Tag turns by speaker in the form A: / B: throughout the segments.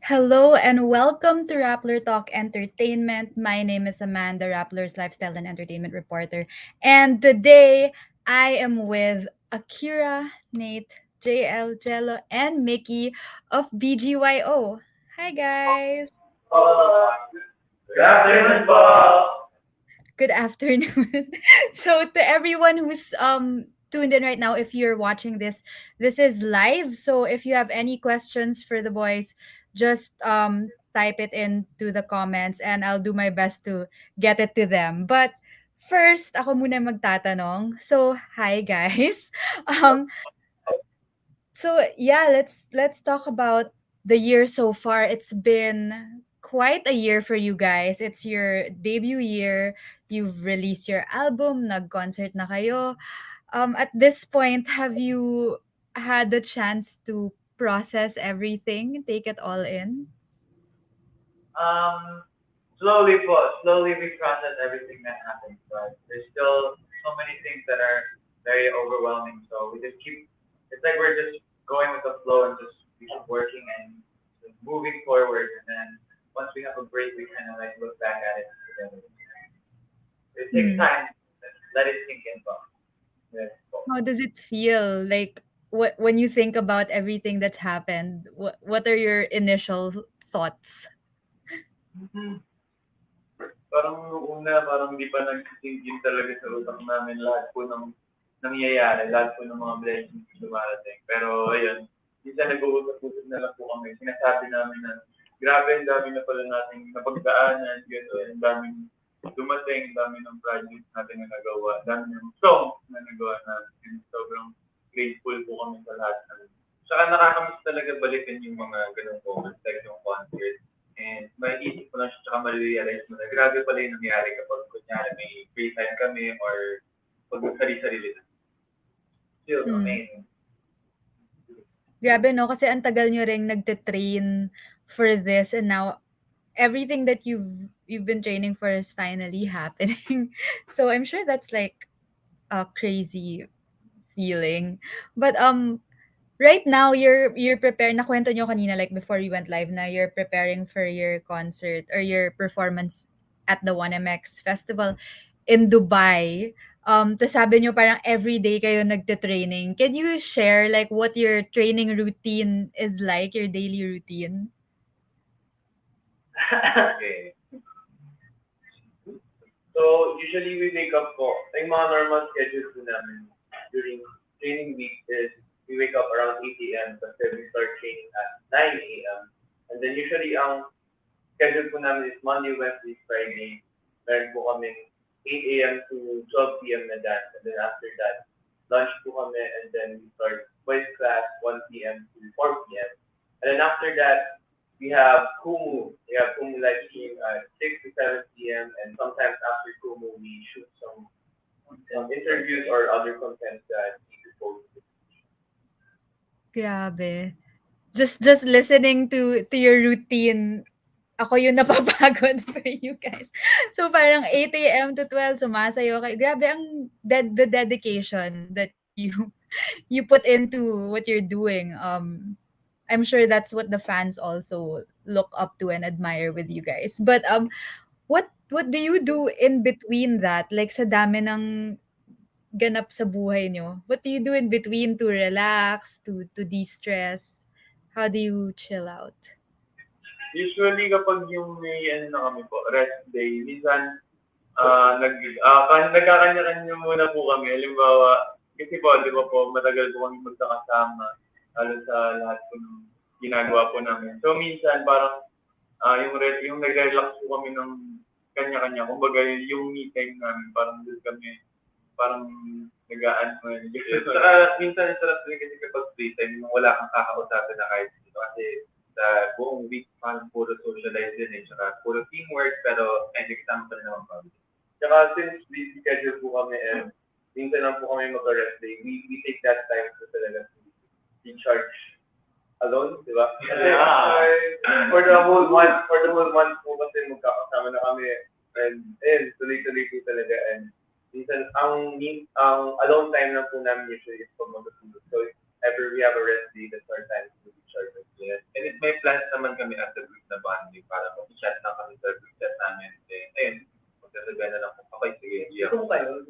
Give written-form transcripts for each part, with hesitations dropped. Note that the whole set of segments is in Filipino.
A: Hello and welcome to Rappler Talk Entertainment. My name is Amanda, Rappler's lifestyle and entertainment reporter. And today I am with Akira, Nate, JL, Jello, and Mickey of BGYO. Hi guys.
B: Good afternoon po.
A: Good afternoon. So to everyone who's tuned in right now, if you're watching this is live. So if you have any questions for the boys, just type it into the comments and I'll do my best to get it to them. But first, ako muna magtatanong. So, hi guys. Um so yeah, let's talk about the year so far. It's been quite a year for you guys. It's your debut year. You've released your album, nag-concert na kayo. At this point, have you had the chance to process everything, take it all in?
B: Um, slowly we process everything that happens, but there's still so many things that are very overwhelming. So we just keep, it's like we're just going with the flow and just we keep working and just moving forward. And then once we have a break, we kind of like look back at it together. It takes
A: Hmm.
B: time. Let it sink in, but yes.
A: How does it feel like when you think about everything that's happened? What are your initial thoughts?
B: Mhm. Parang nung una, parang hindi pa nag-sink in talaga sa utak namin lahat po ng nangyayari, lahat po ng mga blessings na dumarating. Pero ayun, minsan nag-uusap-usap na lang po kami. Sinasabi namin na grabe, ang dami na pala nating napagdaanan, gano'n, ang daming dumating, ang dami ng projects natin na nagawa, ang dami ng songs na nagawa natin. Sobrang grateful po kami sa lahat ng Saka nakakamiss talaga balikan yung mga ganun moments, like yung concert. And maiisip mo lang siya, tsaka ma-realize mo na grabe pala yung nangyari kapag kunyari may free time kami or pag sarili-sarili na. Still
A: Hmm.
B: amazing.
A: Grabe 'no, kasi ang tagal niyo ring nagte-train for this and now everything that you've been training for is finally happening. So I'm sure that's like a crazy feeling. But right now you're preparing, nakwento niyo kanina like before you went live na you're preparing for your concert or your performance at the 1MX festival in Dubai. To sabi niyo parang everyday kayo nagte-training. Can you share like what your training routine is like, your daily routine?
B: Okay. So, usually we wake up po, yung mga normal schedules po namin during training week is we wake up around 8 a.m. but then we start training at 9 a.m. And then usually ang schedule po namin is Monday, Wednesday, Friday. Meron po kami 8 a.m. to 12 p.m. na dance. And then after that, lunch po kami and then we start voice class 1 p.m. to 4 p.m. And then after that, we have Kumu. We have Kumu live stream at 6 to 7 p.m. And sometimes after Kumu, we shoot some interviews or other content that we could post.
A: Grabe. Just listening to your routine, ako yung napapagod for you guys. So parang 8 a.m. to 12 sumasayaw kayo. Grabe ang the dedication that you you put into what you're doing. I'm sure that's what the fans also look up to and admire with you guys. But what do you do in between that? Like sa dami ng ganap sa buhay nyo? What do you do in between to relax, to de-stress? How do you chill out?
B: Usually kapag yung may ano na kami po, rest day, minsan nagkakanya-kanya muna po kami. Halimbawa, kasi po, di ba po, matagal po kami magkakasama, lalo sa lahat po ng ginagawa po namin. So, minsan, parang, yung nag-relax po kami ng kanya-kanya. Kumbaga, yung me time namin, parang doon kami, parang nagaan mo yun. Saka, minsan, ang sarap din kasi kapag free time, nung wala kang kakausapin na kahit dito. Kasi, sa buong week, parang puro socialize din eh. Tsaka, puro teamwork, pero, ay, kasama pa rin naman kami. Tsaka since busy schedule po kami and minsan lang po kami mag-rest day, we take that time to talaga to recharge alone, di ba? Kasi for the whole month po kasi magkakasama na kami and tuloy-tuloy po talaga and minsan ang alone time lang po namin usually is pag matutulog. So if ever we have a rest day, that's our time to recharge. Yes. And if may plans naman kami as a group na bonding para mag-chat na kami sa group chat namin. Eh, ayun, magsasabihan na lang kung okay, sige, iyak.
C: Kung kayo.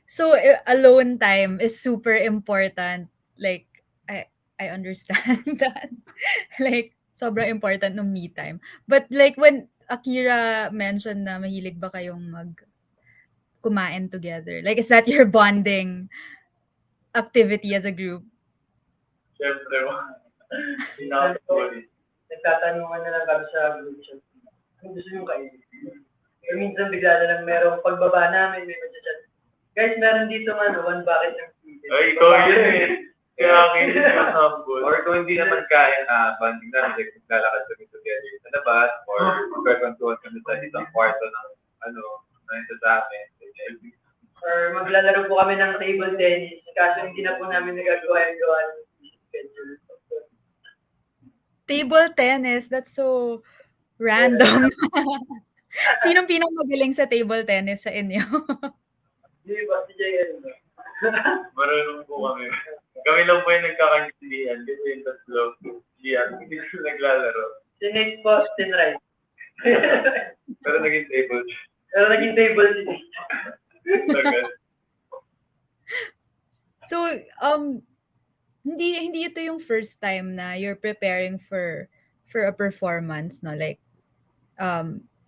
A: So alone time is super important. Like I understand that. Like sobrang important ng me time. But like when Akira mentioned na mahilig ba kayong kumain together? Like is that your bonding activity as a group?
B: Siyempre, pinaka-story.
C: Nagtatanungan na lang kami sa group chat. Kung gusto nyo kainin. Pero minsan bigla na lang merong pagbaba namin, may mag-chat. Guys, meron dito one bucket ng season.
B: Ay, ikaw yun eh. Kaya akin yun yung humble. Or kung hindi naman kain, banding namin, like, lalakad kami together sa labas, or magkakwentuhan kami sa isang kwarto ng, nandito sa amin.
C: Or maglalaro po kami ng table tennis. Kaso hindi na po namin nagagawa yung gawa ng schedule.
A: Table tennis, that's so random. Sinong pinakamagaling sa table tennis sa inyo?
C: Hindi ba si JL?
B: Marunong po kami. Kami lang po yung nagkakaintindihan kasi yung tatlo, hindi ko naglalaro.
C: Si Nate po, tinry.
B: Pero naging table.
C: Pero naging table si Nate.
A: So, hindi ito yung first time na you're preparing for a performance, no? Like,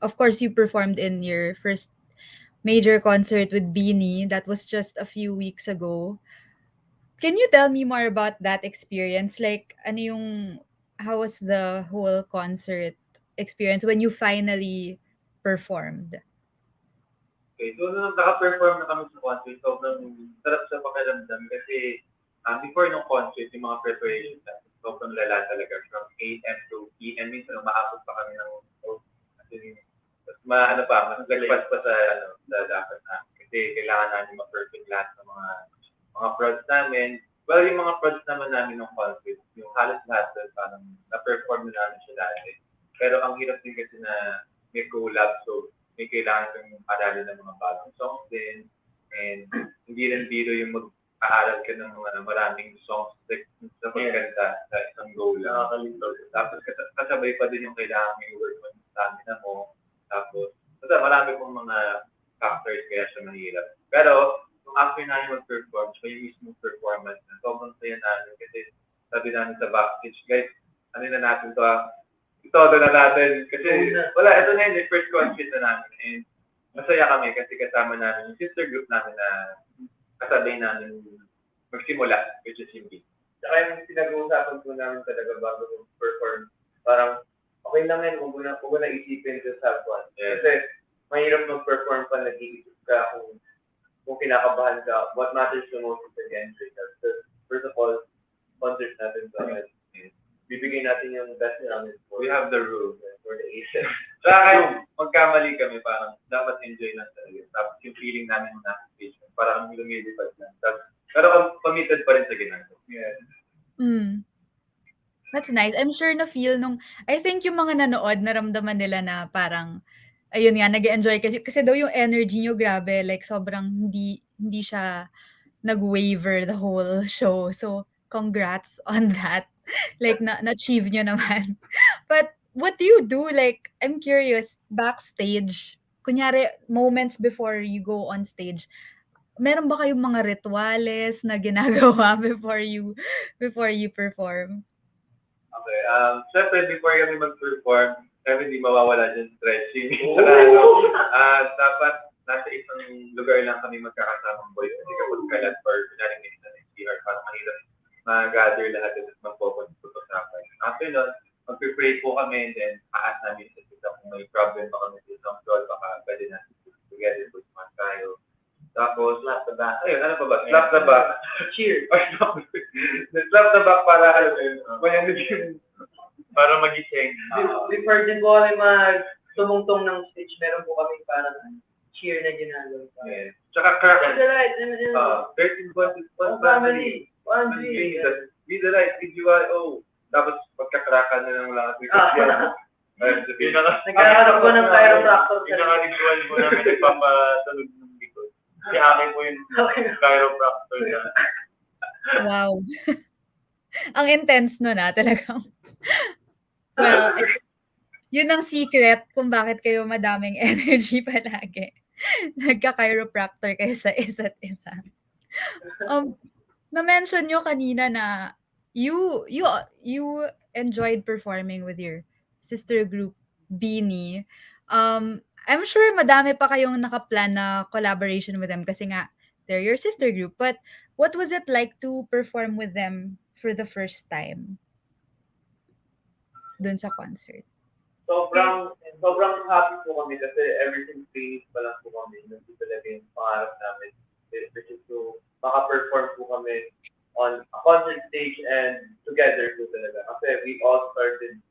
A: of course, you performed in your first major concert with Beanie. That was just a few weeks ago. Can you tell me more about that experience? Like, how was the whole concert experience when you finally performed?
B: Okay, so nung naka-perform na kami sa concert, sobrang sarap sa pakiramdam kasi before nung concert, yung mga preparations natin, sobrang lala talaga from 8 AM to PM, minsan umaabot pa kami ng mas lagpas pa sa dapat na kasi kailangan namin ma-perfect lahat ng mga prods namin. Well, yung mga prods naman namin ng concert, yung halos lahat parang na-perform na namin siya dati. Pero ang hirap din kasi na may collab, so may kailangan kang aralin ng mga bagong songs din. And hindi rin biro yung mag-aaral ka ng mga maraming songs sa pagkanta sa isang go lang. Nakakalito. Tapos kasabay pa din yung kailangan may work mo yung stamina mo. Tapos, marami pong mga factors kaya siya mahirap. Pero, nung after namin mag-perform, siya yung mismong performance na sobrang saya namin kasi sabi namin sa backstage, guys, na natin to ito na natin. Kasi, wala, ito na yung first concert na namin. And, masaya kami kasi kasama namin yung sister group namin na kasabay namin magsimula, which is yung beat. Saka yung pinag-uusapan po namin talaga bago mag-perform, parang, okay lang yan kung na isipin to sa one. Yeah. Kasi mahirap mag-perform pa, nag-iisip ka kung kinakabahan ka. What matters the most is the end result. First of all, concert natin sa bibigay natin yung best namin. We have the rules for the Asian. Saka kahit magkamali kami, parang dapat enjoy lang talaga. Tapos yung feeling namin ng nasa stage, parang lumilipad lang. Pero committed pa rin sa ginagawa. Yeah.
A: That's nice. I'm sure na feel I think yung mga nanood, naramdaman nila na parang, ayun nga, nag-enjoy kasi daw yung energy nyo, grabe, like sobrang hindi siya nag-waver the whole show. So, congrats on that. Like, na-achieve nyo naman. But, what do you do? Like, I'm curious, backstage, kunyari, moments before you go on stage, meron ba kayong mga rituales na ginagawa before you perform?
B: Okay, syempre before kami mag-perform, syempre hindi mawawala dyan stretching. Dapat nasa isang lugar lang kami magkakasamang boys kasi kapag kalat or kunyari may isang CR, parang mahirap mag-gather lahat at magpupunta-usapan. After nun, mag-pray po kami and then aas namin sa sila kung may problem pa kami sa isang floor, baka pwede natin together po sumas tayo. Tapos, slap the back. Ayun, ano pa ba? Slap the back. Cheer. Slap the back para, para magising.
C: Before din po kami tumungtong ng stage, meron po kami parang cheer na ginagawa.
B: Yes. Tsaka crack.
C: Be the right.
B: 13 voices, one family. One dream. Be the right, BGYO. Tapos, pagkakrakan na lang lahat.
C: Nagkakaroon po ng chiropractor.
B: Pinaka-ritual po namin nagpapatunog ng likod. Si akin po yung chiropractor na.
A: Wow, ang intense nun, talagang well, yun ang secret kung bakit kayo madaming energy palagi. Nagka-chiropractor kayo sa isa't isa. Um, Na-mention niyo kanina na you enjoyed performing with your sister group, Beanie. I'm sure madami pa kayong naka-plan na collaboration with them kasi nga they're your sister group. But what was it like to perform with them for the first time dun sa concert?
B: Sobrang happy po kami kasi ever since training pa lang po kami, yun po talaga yung pangarap namin. Which is to maka-perform po kami on a concert stage and together po talaga. Kasi we all started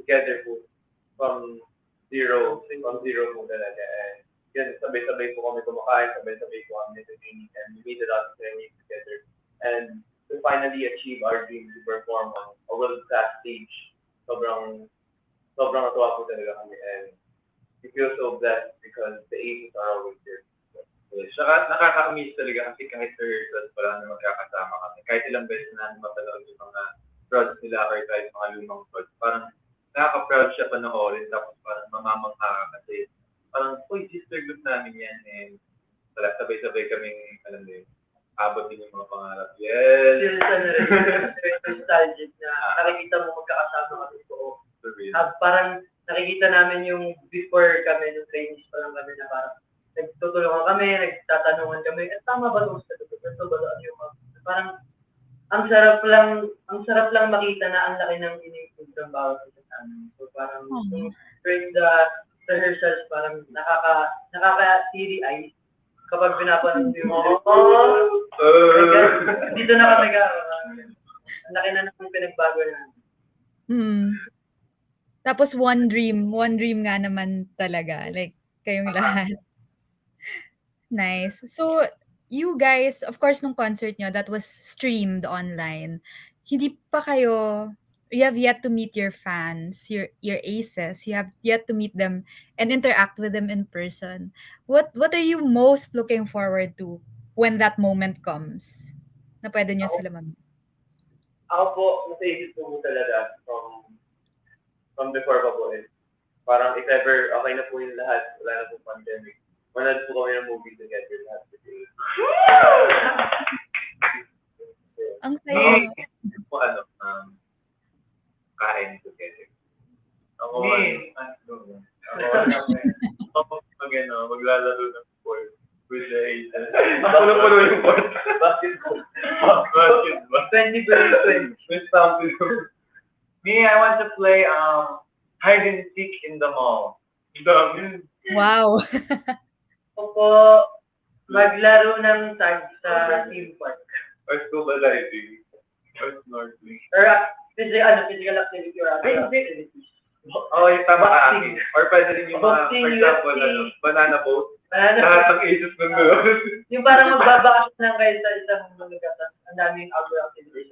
B: together po from zero po talaga. And yun, sabay-sabay po kami kumakain, sabay-sabay po kami training, and we made a lot of training together. And to finally achieve our dream to perform on a world-class stage, sobrang sobrang natuwa po talaga kami, and we feel so blessed because the aces are always there. Yes. Saka nakaka-miss talaga kasi kahit sa rehearsals pa lang na magkakasama kami. Kahit ilang beses na mapanood yung mga prods nila or kahit mga lumang prods. Parang nakaka-proud siya panoorin tapos parang mamamangha ka kasi parang, uy, sister group namin yan, and wala, sabay-sabay kaming, alam mo yun, abot din yung mga pangarap. Yes!
C: Still sa na rin, nostalgic na nakikita mo magkakasama kami po. Parang nakikita namin yung before kami, nung trainees pa lang kami na parang nagtutulungan kami, nagtatanungan kami, tama ba ito? Ito ba ano yung parang ang sarap lang makita na ang laki ng in-improve ng bawat isa sa amin. So parang
A: Oh.
C: during the rehearsals, parang nakaka-teary eyes kapag pinapanood mo yung dito na kami ang laki na ng pinagbago namin.
A: Mm. Tapos one dream nga naman talaga, like kayong lahat. Nice. So, you guys, of course, nung concert nyo, that was streamed online. Hindi pa kayo, you have yet to meet your fans, your aces. You have yet to meet them and interact with them in person. What are you most looking forward to when that moment comes? Na pwede nyo
B: Ako,
A: sila mamit.
B: ako po, nasa isip ko po talaga from before pa po eh. Parang if ever okay na po yung lahat, wala na po pandemic, manood po kami ng movie together lahat together.
A: Ang saya, no?
B: Po ano, kain together. Ako, maglalaro ng sport with the Asians. Puno-puno yung court. Basketball.
C: 2020.
B: With something. Me, I want to play hide and seek in the mall.
A: Wow.
C: Opo, maglaro ng tag sa team park.
B: Or scuba diving. Or snorkeling.
C: Or physical activity or other activities.
B: Oh, yung tama ka akin. Or pwede rin yung mga,
C: Boxing,
B: for example,
C: UFC.
B: banana boat.
C: Ano?
B: Lahat ng ages nandun.
C: Yung parang magbabakasyon lang kayo sa isang magkatan. Ang daming outdoor activities.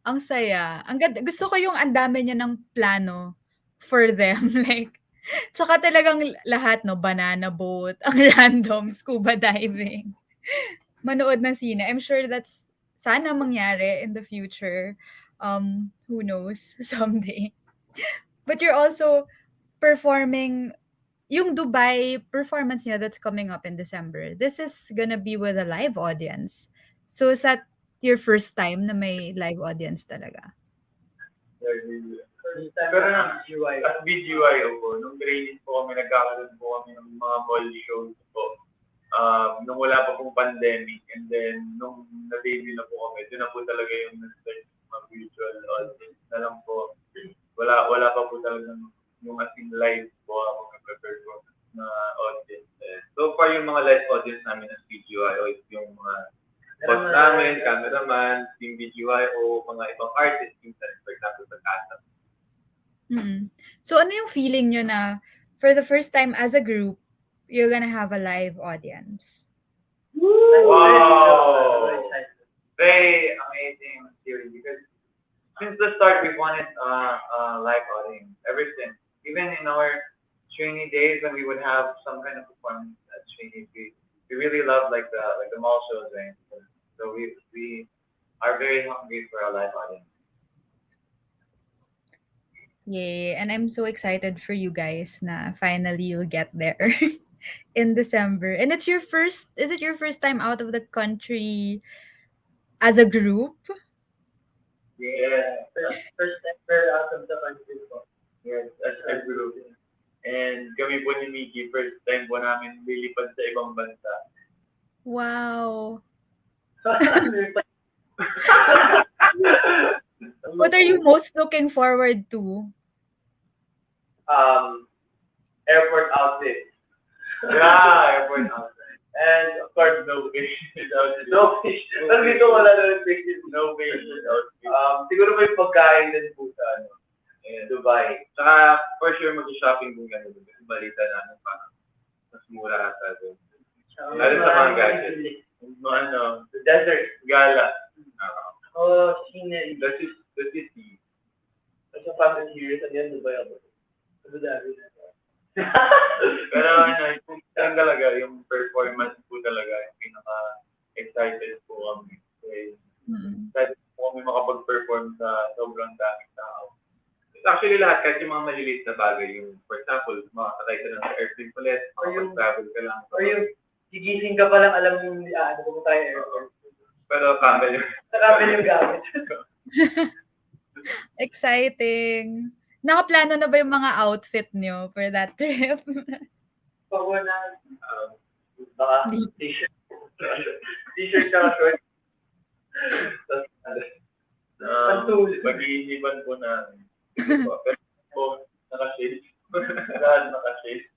A: Ang saya. Ang ganda. Gusto ko yung ang dami niya ng plano for them. Like, tsaka talagang lahat, no? Banana boat, ang random, scuba diving, manood ng sine. I'm sure that's sana mangyari in the future. Who knows? Someday. But you're also performing yung Dubai performance niyo that's coming up in December. This is gonna be with a live audience. So is that your first time na may live audience talaga?
C: First time
B: Pero
C: na BGYO.
B: at BGYO po, nung training po kami, nagkakaroon po kami ng mga mall shows po. Nung wala pa pong pandemic, and then nung na-debut na po kami, doon na po talaga yung nag-start yung mga virtual audience na lang po. Wala pa po talaga yung as in live po ako nag-perform na audience. So far yung mga live audience namin ng BGYO is yung mga boss namin, cameraman, team BGYO, mga ibang artists, for example, sa Casa.
A: Mm. So ano yung feeling nyo na for the first time as a group, you're gonna have a live audience?
B: Wow! Very amazing series because since the start we wanted live audience ever since. Even in our trainee days when we would have some kind of performance at trainee, we really loved like the mall shows, right? So we are very hungry for a live audience.
A: Yay. And I'm so excited for you guys na finally you'll get there in December. And it's your first, is it your first time out of the country as a group?
B: Yeah.
C: First ever out of the country po.
B: Yes, as a group. And kami po ni Mickey, first time po namin lilipad sa ibang bansa.
A: Wow.
C: Ano
A: What are you most looking forward to?
C: Airport outfit.
B: Yeah, airport outside.
C: And of course,
B: No fish outfit.
C: no fish. Pero dito wala na ng fish.
B: No fish outfit.
C: Siguro may pagkain din po sa
B: Yeah.
C: Dubai.
B: Saka for sure mag-shopping din kami doon. Kasi balita namin parang mas mura ata doon. Lalo sa mga gadgets. Mga ano,
C: The desert.
B: gala.
C: Oh, scenery.
B: The city.
C: Kasi Fast and Furious, ano yan, Dubai ako. Abu Dhabi na.
B: Pero ano, yung talaga, yung performance po talaga, yung pinaka-excited po kami. Kasi
A: Mm.
B: excited po kami makapag-perform sa sobrang daming tao. Actually lahat, kahit yung mga maliliit na bagay, yung for example, makakatay ka lang sa airplane ulit,
C: Or yung-
B: makapag-travel ka lang.
C: Or yung gigising ka pa lang, alam mo yung ano kung tayo airport.
B: Pero camel yun.
C: Nakapin yung gamit.
A: Exciting. Nakaplano na ba yung mga outfit nyo for that trip?
C: Pagwa na, baka t-shirt. T-shirt ka short. Tapos,
B: Mag-iiniban po namin. Pero po, naka-shades. Lahat naka-shades.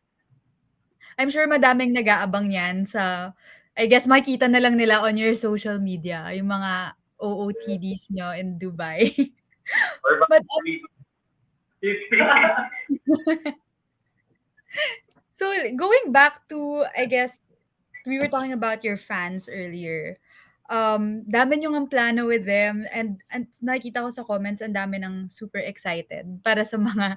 A: I'm sure madaming nag-aabang yan sa, I guess makikita na lang nila on your social media, yung mga OOTDs nyo in Dubai.
B: Or
A: But so going back to, I guess, we were talking about your fans earlier. Dami nyo ang plano with them and nakikita ko sa comments ang dami ng super excited para sa mga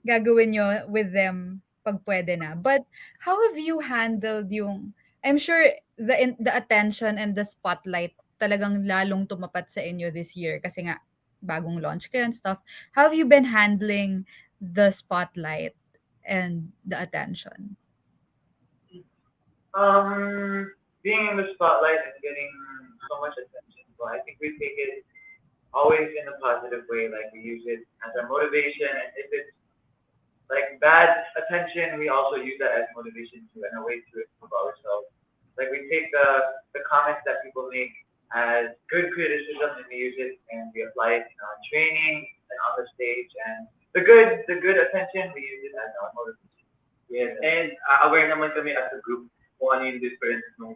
A: gagawin nyo with them pag pwede na. But how have you handled yung, I'm sure the attention and the spotlight talagang lalong tumapat sa inyo this year kasi nga bagong launch kayo and stuff. How have you been handling the spotlight and the attention?
B: Being in the spotlight and getting so much attention, well, I think we take it always in a positive way. Like we use it as our motivation, and if it's like bad attention, we also use that as motivation to and a way to improve ourselves. Like we take the comments that people make as good criticism and we use it and we apply it in our training and on the stage and the good attention we use it as our motivation. Yes, and aware naman kami as a group kung ano yung difference ng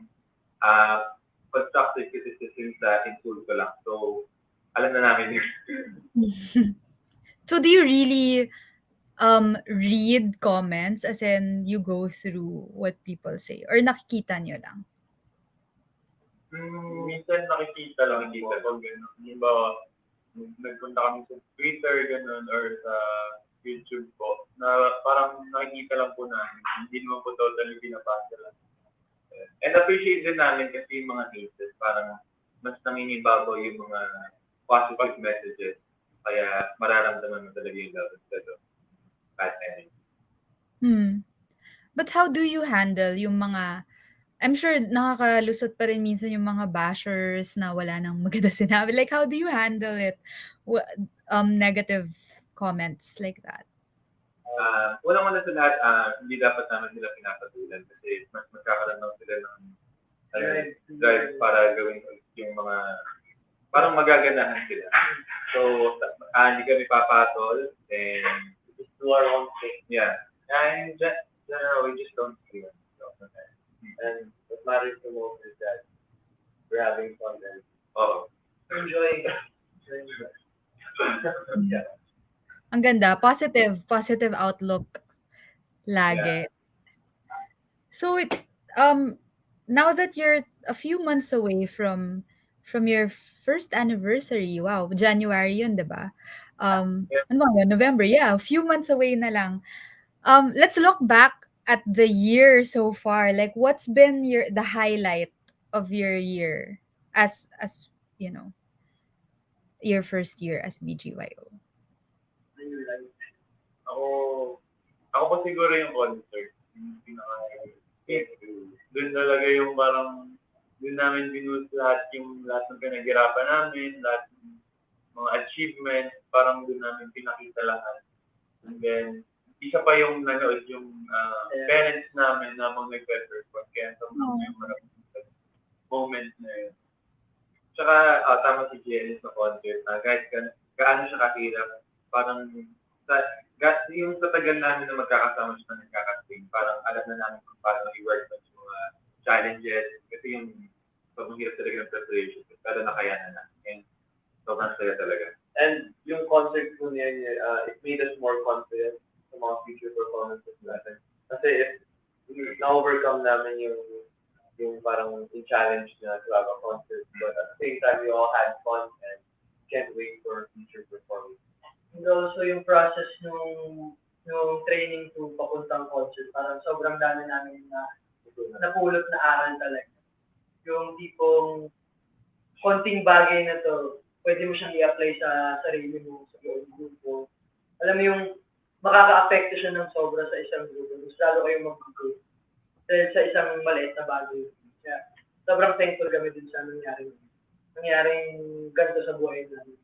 B: constructive criticism sa insulto lang. So, alam na namin yun.
A: So do you really read comments as in you go through what people say or nakikita nyo lang?
B: Minsan nakikita lang kita pag gano'n. Halimbawa, nagpunta kami sa Twitter, gano'n, or sa YouTube po, na parang nakikita lang po namin. Hindi naman po totally binabasa lang. And appreciate din namin kasi yung mga cases, parang mas nangingibabaw yung mga positive messages. Kaya mararamdaman mo talaga yung love instead of bad energy.
A: But how do you handle yung mga, I'm sure nakakalusot pa rin minsan yung mga bashers na wala nang maganda sinabi. Like, how do you handle it? Negative comments like that?
B: Unang-una sa lahat, hindi dapat naman sila pinapatulan kasi mas magkakaroon lang sila ng drive para gawin yung mga parang magaganahan sila. So, hindi kami papatol and just do our own thing. Yeah. And generally, we just don't see them. So, okay. And what matters the most is that we're having fun and enjoying it. Yeah.
A: Ang ganda, positive outlook lagi.
B: Yeah.
A: So now that you're a few months away from your first anniversary, wow, January yun, 'di ba? Ano ba yun? November, yeah, a few months away na lang. Let's look back at the year so far. Like, what's been the highlight of your year? as you know, your first year as BGYO?
C: Ayun lang.
B: Ako, ako pa siguro yung concert. Yung pinaka, doon talaga yung parang, doon namin binus lahat ng pinaghirapan namin, lahat ng mga achievements, parang doon namin pinakita lahat. And then, isa pa yung nanood yung parents namin na mga nagpe-perform. Kaya sobrang
A: Oh.
B: memorable moment na yun. Tsaka, tama si Janice sa concert. Guys, gaano siya kahirap. Parang, sa, yung sa tagal namin na magkakasama siya na nagkakasing, parang alam na namin kung paano i-work sa mga challenges. Kasi yung sobrang hirap talaga ng preparation. Pero nakayanan na. And sobrang saya talaga. And yung concert ko niya, it made us more confident sa mga future performances natin. Kasi if na-overcome namin yung parang yung challenge na to have a concert, but at the same time, we all had fun and can't wait for future performance.
C: And also yung process nung training to papuntang concert, parang sobrang dami namin na napulot na aral talaga. Yung tipong konting bagay na to, pwede mo siyang i-apply sa sarili mo, sa buong grupo. Alam mo yung makaka-apekto siya ng sobra sa isang grupo. Mas lalo kayong mag-group. Dahil sa isang maliit na bagay. Kaya, sobrang thankful kami din sa nangyaring ganito sa buhay namin.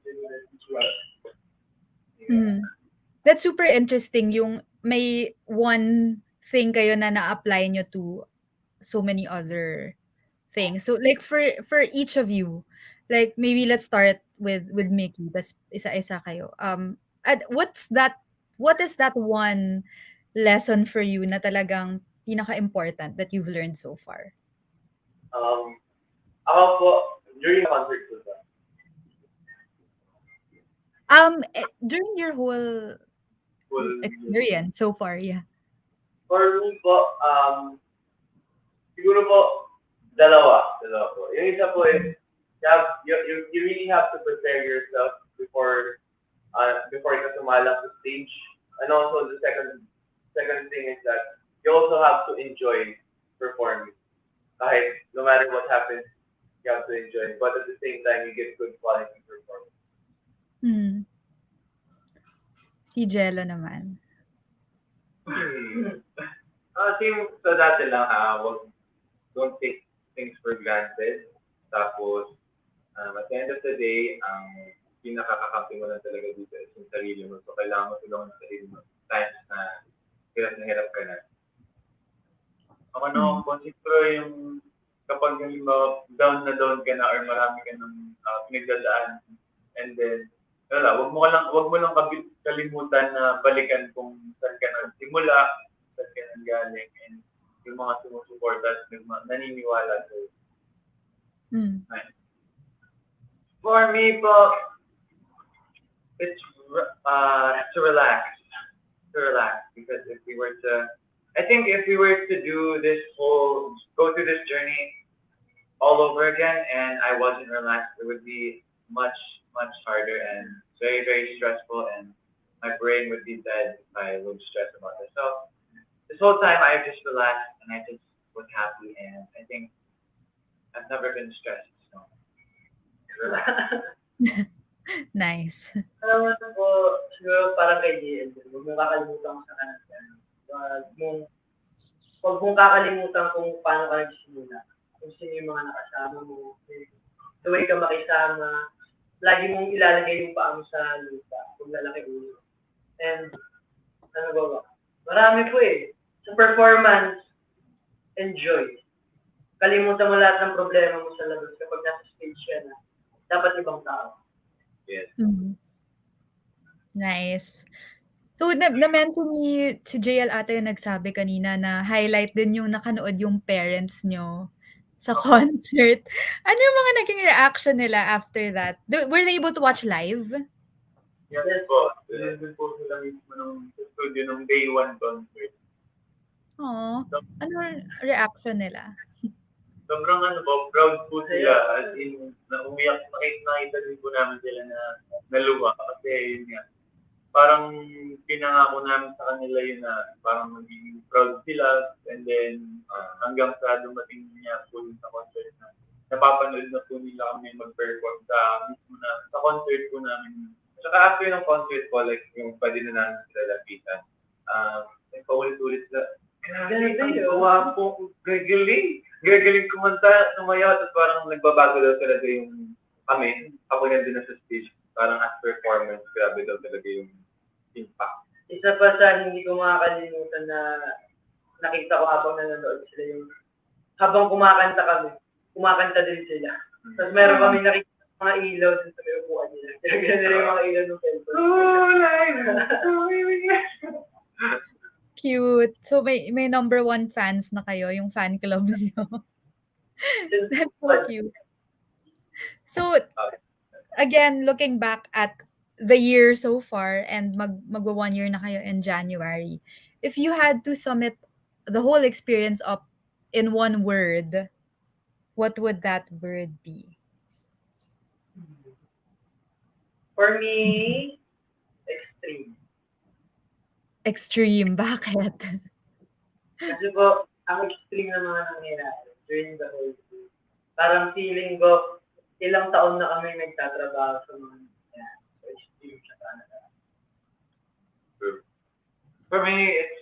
A: Mm. That's super interesting yung may one thing kayo na na-apply nyo to so many other things. So like for each of you, like maybe let's start with Mickey, tas isa-isa kayo. What is that one lesson for you na talagang pinaka-important that you've learned so far?
B: Ako po, during the concert ko ba?
A: During your whole
B: Full
A: experience so far, yeah.
B: For me po, siguro po, dalawa po. Yung isa po is, you really have to prepare yourself before ka sumalang sa stage. And also the second thing is that you also have to enjoy performing. Kahit no matter what happens, you have to enjoy. But at the same time, you get good quality performance.
A: Hmm. Si Jello naman.
B: Same sa dati lang, don't take things for granted. Tapos, at the end of the day, ang pinakakakampi mo lang talaga dito is yung sarili mo. So, kailangan mo tulungan sa sarili mo. Times na hirap ka na. Ako no, siguro yung kapag halimbawa down na down ka na or marami ka ng pinagdadaan, and then wala, wag mo lang kalimutan na balikan kung saan ka nagsimula, saan ka nanggaling, and yung mga sumusuporta at naniniwala sa For me po, it's to relax. Because I think if we were to go through this journey all over again and I wasn't relaxed, it would be much, much harder and very, very stressful and my brain would be dead if I would stress about this. So this whole time I just relaxed and I just was happy and I think I've never been stressed. So relax.
A: Nice.
C: Alam mo po, siguro parang kay JL, huwag mong kakalimutan sa kanan. Huwag mong kakalimutan kung paano ka nagsimula. Kung sino yung mga nakasama mo. The way ka makisama. Lagi mong ilalagay yung paa mo sa lupa. Kung lalaki ulo. And, ano ba? Marami po eh. Sa performance, enjoy. Kalimutan mo lahat ng problema mo sa labas kapag nasa stage ka na. Dapat ibang tao.
B: Yes.
A: Nice. So, na-mention ni si JL ata yung nagsabi kanina na highlight din yung nakanood yung parents nyo sa concert. Ano yung mga naging reaction nila after that? Were they able to watch live?
B: Yes po. Doon po sila mismo nung studio nung day 1 concert.
A: Oh, ano reaction nila?
B: Sobrang proud po sila. As in, umiyak, nakita din po namin sila na naluwa. Kasi yun nga, parang pinangako namin sa kanila yun na parang magiging proud sila. And then, hanggang sa dumating niya po sa concert na napapanood na po nila kami mag-perform sa mismo na sa concert po namin. Tsaka after ng concert po, like yung pwede na namin sila lapitan. Paulit-ulit na, grabe, ang gawa po, gagaling. Gagaling kumanta, sumayaw, tapos parang nagbabago daw talaga yung kami. Ako nandun na sa stage, parang as performance, grabe daw talaga yung impact.
C: Isa pa sa hindi ko makakalimutan na nakita ko habang nanonood sila yung habang kumakanta din sila. Tapos meron kami nakita mga ilaw sa upuan nila. Ganyan nila yung mga ilaw ng cellphone.
A: Cute. So may number one fans na kayo, yung fan club niyo. That's so cute. So again, looking back at the year so far and magwa 1 year na kayo in January. If you had to sum it the whole experience up in one word, what would that word be?
C: For me, extreme.
A: Extreme. Bakit?
C: Kasi po, ang extreme na mga nangyayari during the whole day. Parang feeling ko, ilang taon na kami nagtatrabaho sa mga nangyayari. So, extreme siya talaga.
B: For me, it's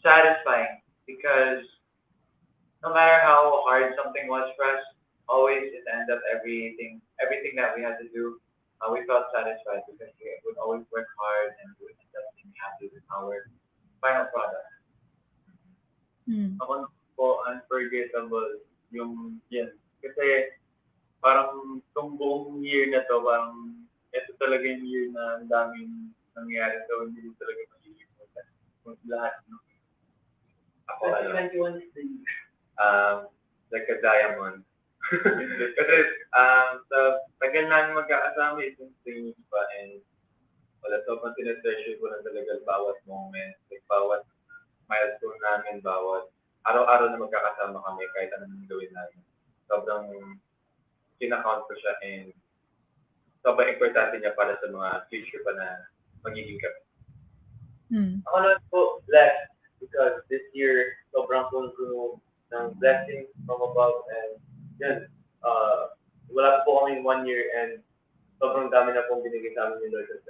B: satisfying because no matter how hard something was for us, always it ended up everything that we had to do, we felt satisfied because we would always work hard and we would end up being happy with our final product. Ako po, unforgettable yung yan. Kasi parang itong buong year na to, parang ito talaga yung year na ang daming nangyari. So, hindi talaga malilimutan. Lahat. No? Ako,
C: 2021 is the year.
B: Like a diamond. Kasi sa tagal namin magkakasama since training pa and wala sobrang tinetreasure ko na talaga bawat moment, like bawat milestone namin, bawat araw-araw na magkakasama kami kahit anong gawin namin. Sobrang kinakount ko siya and sobrang importante niya para sa mga future pa na magiging kami.
C: Ako naman po blessed because this year sobrang puno ng blessings from above and yan, wala po kami 1 year and sobrang dami na pong binigay sa amin ni Lord and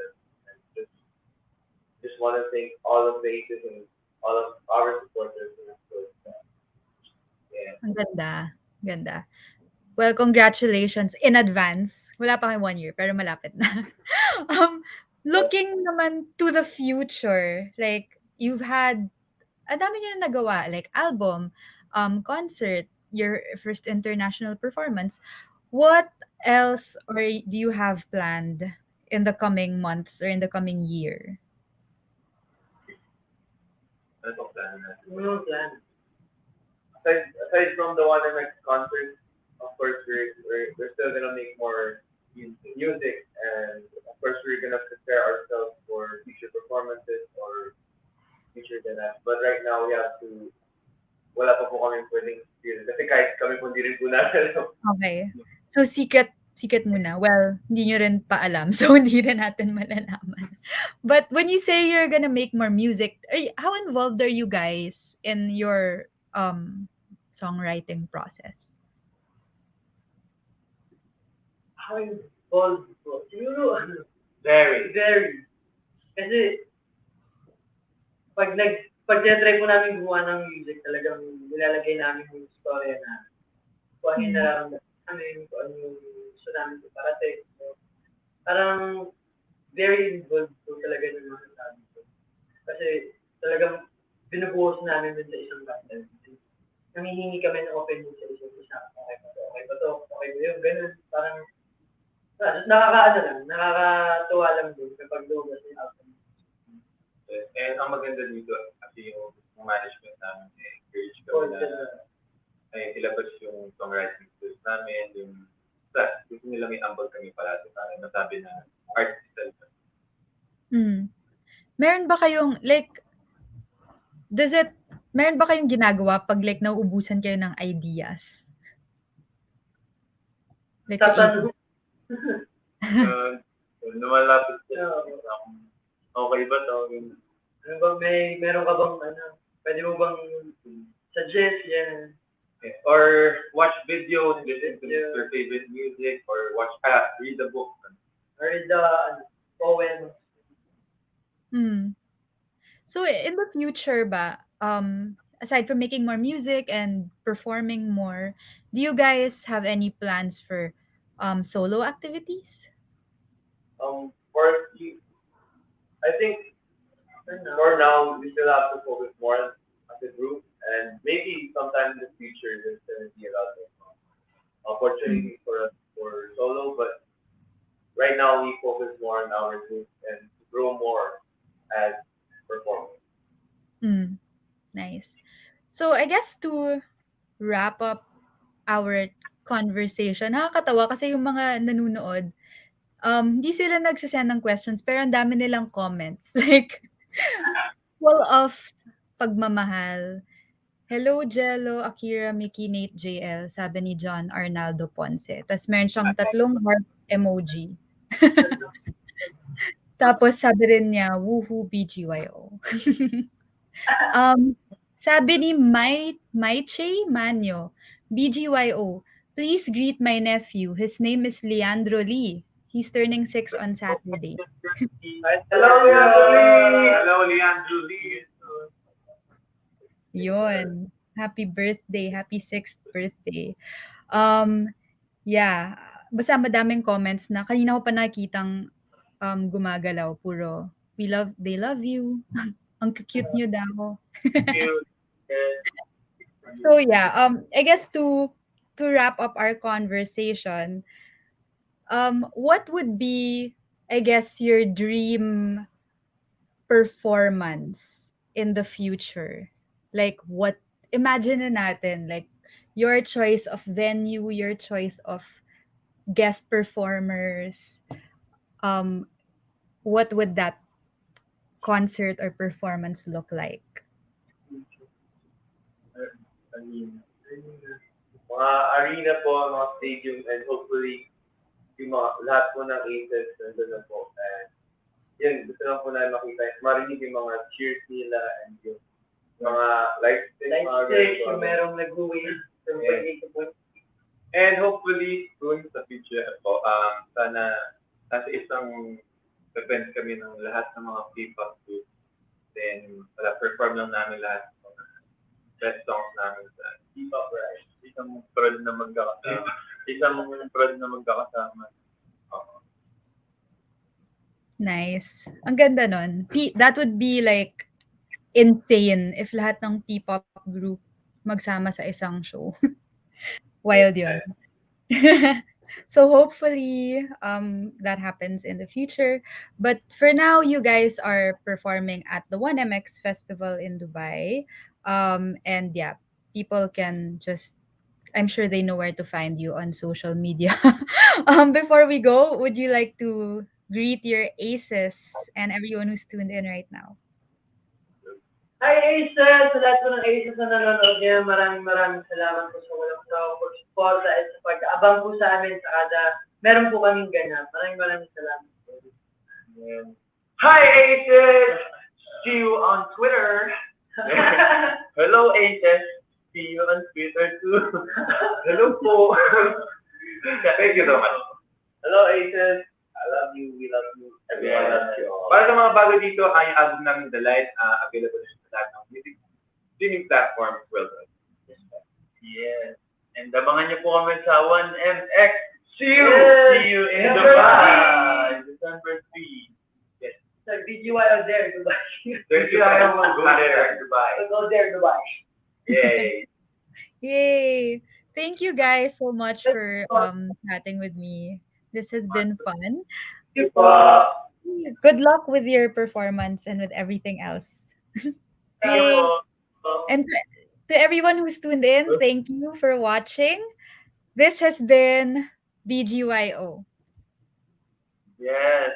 C: just want to thank all of the ages and all of our supporters. So, yeah.
A: Ang ganda. Well, congratulations in advance. Wala pa kayong 1 year, pero malapit na. Looking naman to the future, like, you've had, ang dami niyo na nagawa, like album, concert, your first international performance. What else or do you have planned in the coming months or in the coming year?
B: Ano pong plano natin?
C: Plan.
B: Aside from the one next concert, of course we're still gonna make more music and of course we're gonna prepare ourselves for future performances or future ganap. But right now we have to wala pa po kami pwedeng experience kasi kahit kami po hindi rin po natin.
A: Okay. So secret muna. Well, hindi nyo rin pa alam. So hindi rin natin malalaman. But when you say you're gonna make more music, how involved are you guys in your songwriting process?
C: How involved po? Siguro,
B: Very.
C: Kasi, pag try po namin gumawa ng music, talagang nilalagay namin yung storya na kung ano yung nararamdaman namin, kung ano yung gusto namin parating. So, parang very involved po talaga yung mga sabi ko. Kasi talagang binubuhos namin dun sa isang banda. Nanghihingi kami ng opinion sa isa't isa. Okay ba to? Okay ba yun? Ganun. Parang, nakakatuwa lang din kapag lumabas yung album.
B: And ang maganda dito, kasi yung management namin, encourage kami na ilabas yung songwriting skills namin, yung gusto nila may ambag kami parati para masabi na artist talaga.
A: Meron ba kayong, like, meron ba kayong ginagawa pag like nauubusan kayo ng ideas? Like,
C: Tatanong.
B: Lumalapit siya. Okay ba to?
C: Ano ba, meron ka bang, pwede mo bang suggest yan?
B: Or watch videos video, listen to their favorite music, or read a book.
C: Or the poems.
A: Hmm. So in the future ba, aside from making more music and performing more, do you guys have any plans for solo activities?
B: For you, I think for now we still have to focus more as a group, and maybe sometime in the future there's gonna be a lot of
A: Mm.
B: opportunities for us for solo, but right now we focus more on our group and to grow more as performers.
A: Mm. Nice. So I guess to wrap up our conversation, nakakatawa kasi yung mga nanonood, hindi sila nagsisend ng questions pero ang dami nilang comments. Like, full of pagmamahal. Hello, Jello, Akira, Mickey, Nate, JL, sabi ni John Arnaldo Ponce. Tapos meron siyang tatlong heart emoji. Tapos sabi rin niya, woohoo, BGYO. Sabi ni Maiche Manyo, BGYO, please greet my nephew. His name is Leandro Lee. He's turning 6 on Saturday.
B: Hello, Leandro Lee! Hello, Leandro Lee!
A: Yun. Happy birthday. Happy 6th birthday. Um, yeah. Basta madaming comments na kanina ko pa nakitang gumagalaw. Puro, they love you. Ang cute nyo daw.
B: Cute.
A: So yeah, I guess to wrap up our conversation, what would be, I guess, your dream performance in the future? Like what, imagine na natin, like your choice of venue, your choice of guest performers, um, what would that concert or performance look like?
B: I mean, mga arena po, mga stadium, and hopefully, yung mga, lahat po ng aces nandun na po. And yun, gusto lang po namin makita, marinig yung mga cheers nila and yung mga light sticks,
C: Like
B: mga
C: six,
B: ganito.
C: yung merong nag-uwi.
B: Yeah. And hopefully, soon sa future po, sana nasa isang event kami ng lahat ng mga K-pop group. Then, perform lang namin lahat ng mga best songs namin sa K-pop, right? Isang prod na magkakasama. Isang prod na magkakasama. Oo.
A: Nice. Ang ganda nun. That would be like insane if lahat ng P-pop group magsama sa isang show. Wild yun. So hopefully that happens in the future. But for now, you guys are performing at the 1MX Festival in Dubai. And yeah, people can just, I'm sure they know where to find you on social media. Before we go, would you like to greet your aces and everyone who's tuned in right now?
C: Hi Aces! Sa lahat po ng Aces na nanonood niya, maraming salamat po sa walang sawa po support at sa pag-abang po sa amin sa kada meron po kaming ganap. Maraming salamat po.
B: And, hi, Aces! See you on Twitter. Hello, Aces. See you on Twitter too. Hello po. Thank you so much. Hello, Aces. I love you. We love you. Everyone loves you all. Para sa mga bago dito, ang album namin The Light, available sa lahat ng music streaming platforms worldwide. Yes. And abangan niyo po kami sa 1MX. See you!
C: Yes.
B: See you in
C: December
B: Dubai. December 3. Yes.
C: Sa BGYO there, Dubai.
B: Thank you. I will go there, Dubai.
C: So go there, Dubai.
B: Yay.
A: Yay! Thank you guys so much for chatting with me. This has been fun. Good luck with your performance and with everything else. Yay! And to everyone who's tuned in, thank you for watching. This has been BGYO.
B: Yes.